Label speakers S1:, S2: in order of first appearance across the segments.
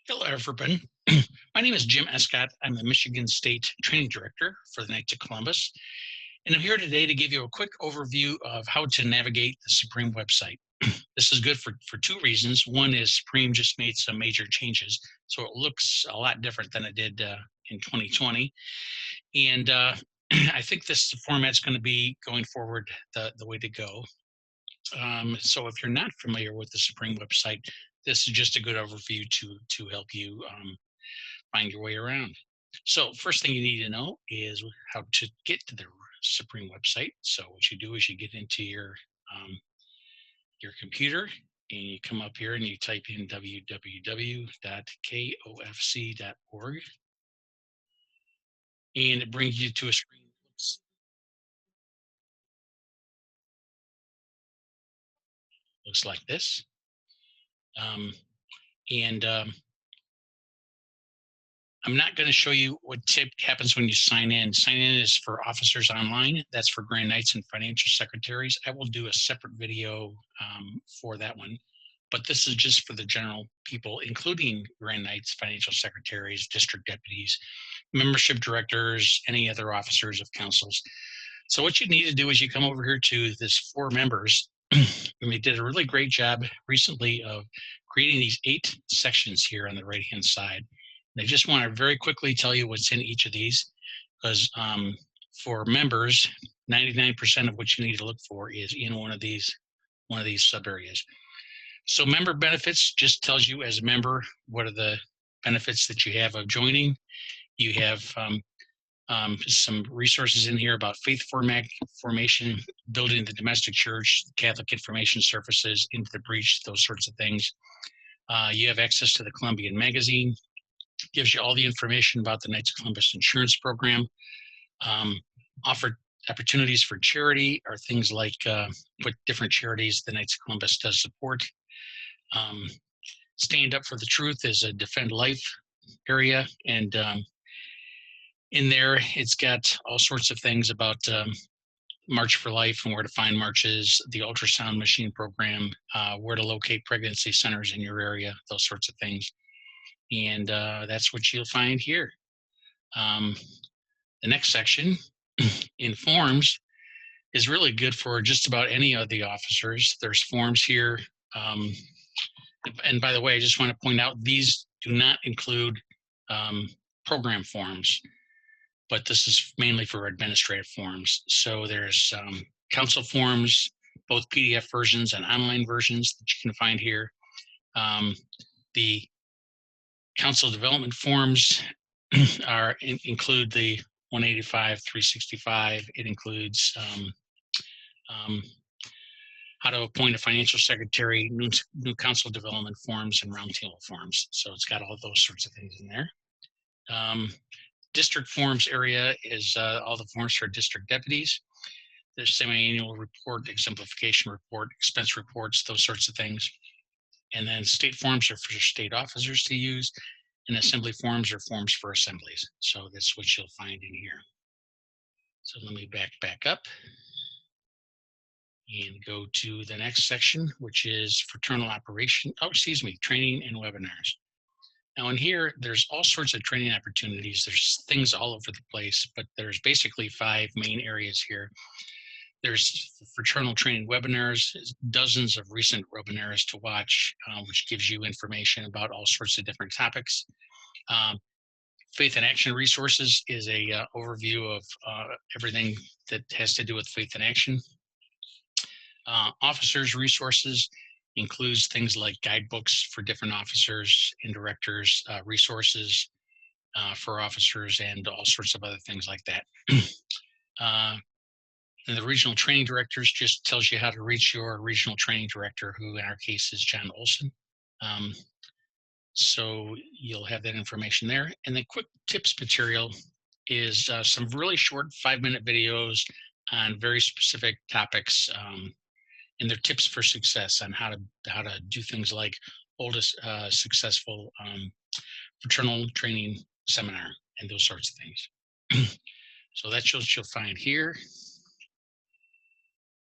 S1: Hello, everyone. My name is Jim Escott. I'm the Michigan State Training Director for the Knights of Columbus, and I'm here today to give you a quick overview of how to navigate the Supreme website. This is good for two reasons. One is Supreme just made some major changes, so it looks a lot different than it did in 2020. And I think this format's going to be going forward the way to go. So if you're not familiar with the Supreme website, this is just a good overview to help you find your way around. So first thing you need to know is how to get to the Supreme website. So what you do is you get into your computer and you come up here and you type in www.kofc.org, and it brings you to a screen. Looks like this. And I'm not going to show you what happens when you sign in. Sign in is for officers online. That's for Grand Knights and financial secretaries. I will do a separate video for that one. But this is just for the general people, including Grand Knights, financial secretaries, district deputies, membership directors, any other officers of councils. So what you need to do is you come over here to this for members. And we did a really great job recently of creating these 8 sections here on the right-hand side. And I just want to very quickly tell you what's in each of these, because for members, 99% of what you need to look for is in one of these sub areas. So member benefits just tells you as a member what are the benefits that you have of joining. You have some resources in here about faith formation, building the domestic church, Catholic information services, into the breach, those sorts of things. You have access to the Columbian magazine, gives you all the information about the Knights of Columbus insurance program. Offer opportunities for charity are things like what different charities the Knights of Columbus does support. Stand Up for the Truth is a defend life area, and in there it's got all sorts of things about March for Life and where to find marches, the ultrasound machine program, where to locate pregnancy centers in your area, those sorts of things. And that's what you'll find here. The next section, in forms, is really good for just about any of the officers. There's forms here. And by the way, I just want to point out, these do not include program forms, but this is mainly for administrative forms. So there's council forms, both PDF versions and online versions that you can find here. The council development forms include the 185, 365. It includes how to appoint a financial secretary, new council development forms, and roundtable forms. So it's got all those sorts of things in there. District forms area is all the forms for district deputies. There's semi-annual report, exemplification report, expense reports, those sorts of things. And then state forms are for state officers to use, and assembly forms are forms for assemblies. So that's what you'll find in here. So let me back up and go to the next section, which is fraternal training and webinars. Now in here, there's all sorts of training opportunities. There's things all over the place, but there's basically 5 main areas here. There's fraternal training webinars, dozens of recent webinars to watch, which gives you information about all sorts of different topics. Faith in Action resources is a overview of everything that has to do with faith in action. Officers resources includes things like guidebooks for different officers and directors, resources for officers, and all sorts of other things like that. And the regional training directors just tells you how to reach your regional training director, who in our case is John Olson. So you'll have that information there. And the quick tips material is some really short 5-minute videos on very specific topics, and they're tips for success on how to do things like hold a successful fraternal training seminar and those sorts of things. So that's what you'll find here.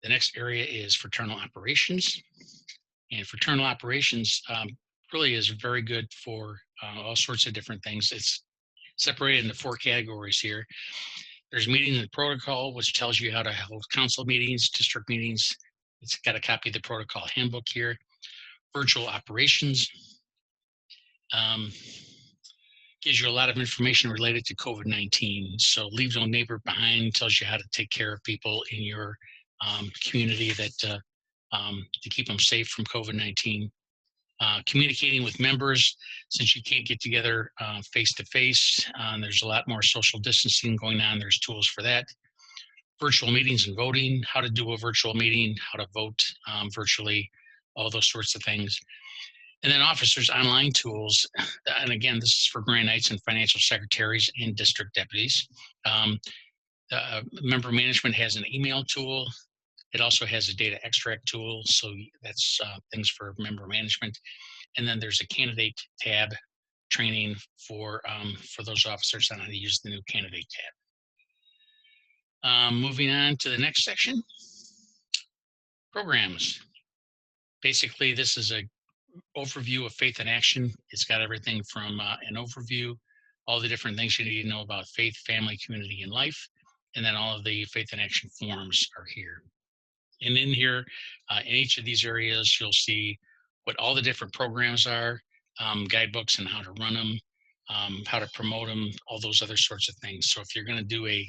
S1: The next area is fraternal operations, and fraternal operations really is very good for all sorts of different things. It's separated into 4 categories here. There's meeting and protocol, which tells you how to hold council meetings, district meetings. It's got a copy of the protocol handbook here. Virtual operations. Gives you a lot of information related to COVID-19. So Leave No Neighbor Behind tells you how to take care of people in your community that to keep them safe from COVID-19. Communicating with members, since you can't get together face-to-face, there's a lot more social distancing going on. There's tools for that. Virtual meetings and voting, how to do a virtual meeting, how to vote virtually, all those sorts of things. And then officers' online tools. And again, this is for Grand Knights and financial secretaries and district deputies. Member management has an email tool. It also has a data extract tool. So that's things for member management. And then there's a candidate tab training for those officers on how to use the new candidate tab. Moving on to the next section, programs. Basically, this is a overview of Faith in Action. It's got everything from an overview, all the different things you need to know about faith, family, community, and life. And then all of the Faith in Action forms are here. And in here, in each of these areas, you'll see what all the different programs are, guidebooks and how to run them, how to promote them, all those other sorts of things. So if you're going to do a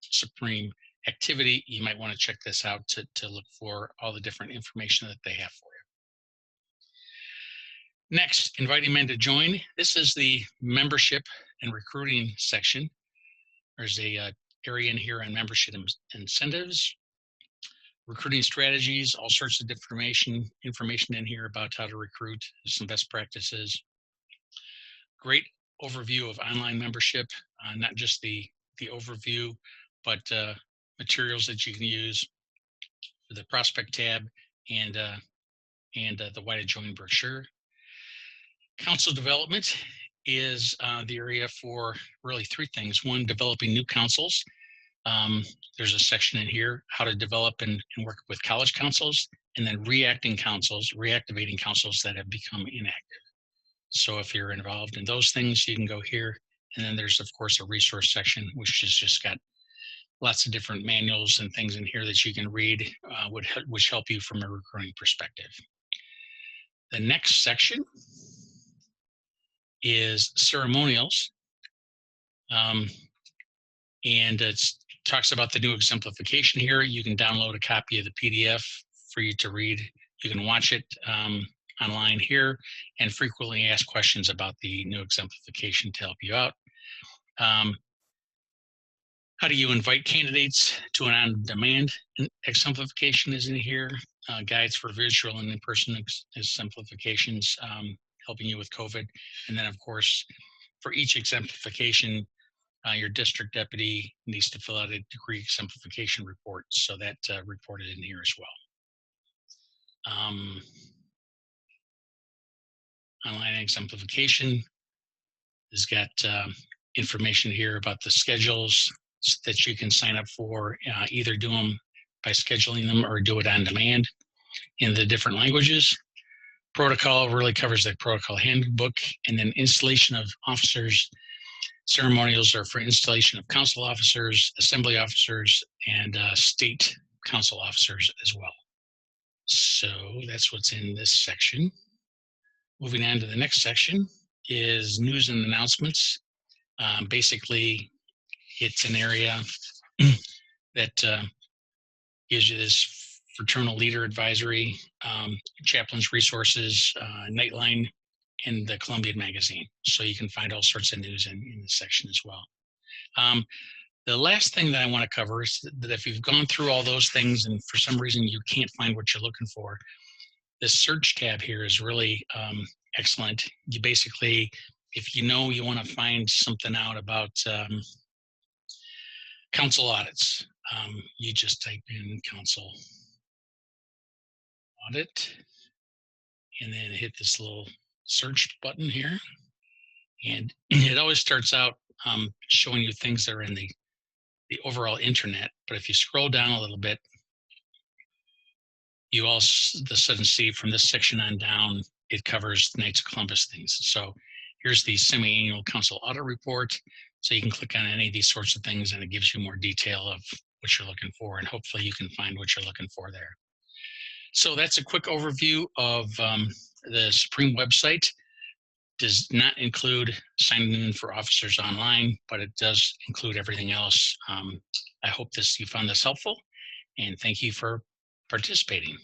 S1: Supreme activity, you might want to check this out to look for all the different information that they have for you. Next, inviting men to join. This is the membership and recruiting section. There's a area in here on membership incentives, recruiting strategies, all sorts of information in here about how to recruit, some best practices. Great overview of online membership, not just the overview, but materials that you can use for the prospect tab and the Why to Join brochure. Council development is the area for really 3 things. One, developing new councils. There's a section in here, how to develop and work with college councils, and then reactivating councils that have become inactive. So if you're involved in those things, you can go here. And then there's, of course, a resource section, which has just got lots of different manuals and things in here that you can read, which help you from a recruiting perspective. The next section is ceremonials. And it talks about the new exemplification here. You can download a copy of the PDF for you to read. You can watch it online here and frequently ask questions about the new exemplification to help you out. How do you invite candidates to an on-demand exemplification is in here. Guides for visual and in-person exemplifications, helping you with COVID. And then, of course, for each exemplification, your district deputy needs to fill out a degree exemplification report. So that reported in here as well. Online exemplification has got information here about the schedules that you can sign up for, either do them by scheduling them or do it on demand in the different languages. Protocol really covers the protocol handbook, and then installation of officers. Ceremonials are for installation of council officers, assembly officers, and state council officers as well. So that's what's in this section. Moving on to the next section is news and announcements. Basically, it's an area that gives you this fraternal leader advisory, chaplain's resources, Nightline, and the Columbian Magazine. So you can find all sorts of news in this section as well. The last thing that I want to cover is that if you've gone through all those things and for some reason you can't find what you're looking for, this search tab here is really excellent. You basically, if you know you want to find something out about council audits, you just type in council audit and then hit this little search button here. And it always starts out showing you things that are in the overall internet. But if you scroll down a little bit, you all of a sudden see from this section on down, it covers Knights of Columbus things. So here's the semi-annual council audit report. So you can click on any of these sorts of things and it gives you more detail of what you're looking for, and hopefully you can find what you're looking for there. So that's a quick overview of the Supreme website. Does not include signing in for officers online, but it does include everything else. I hope you found this helpful, and thank you for participating.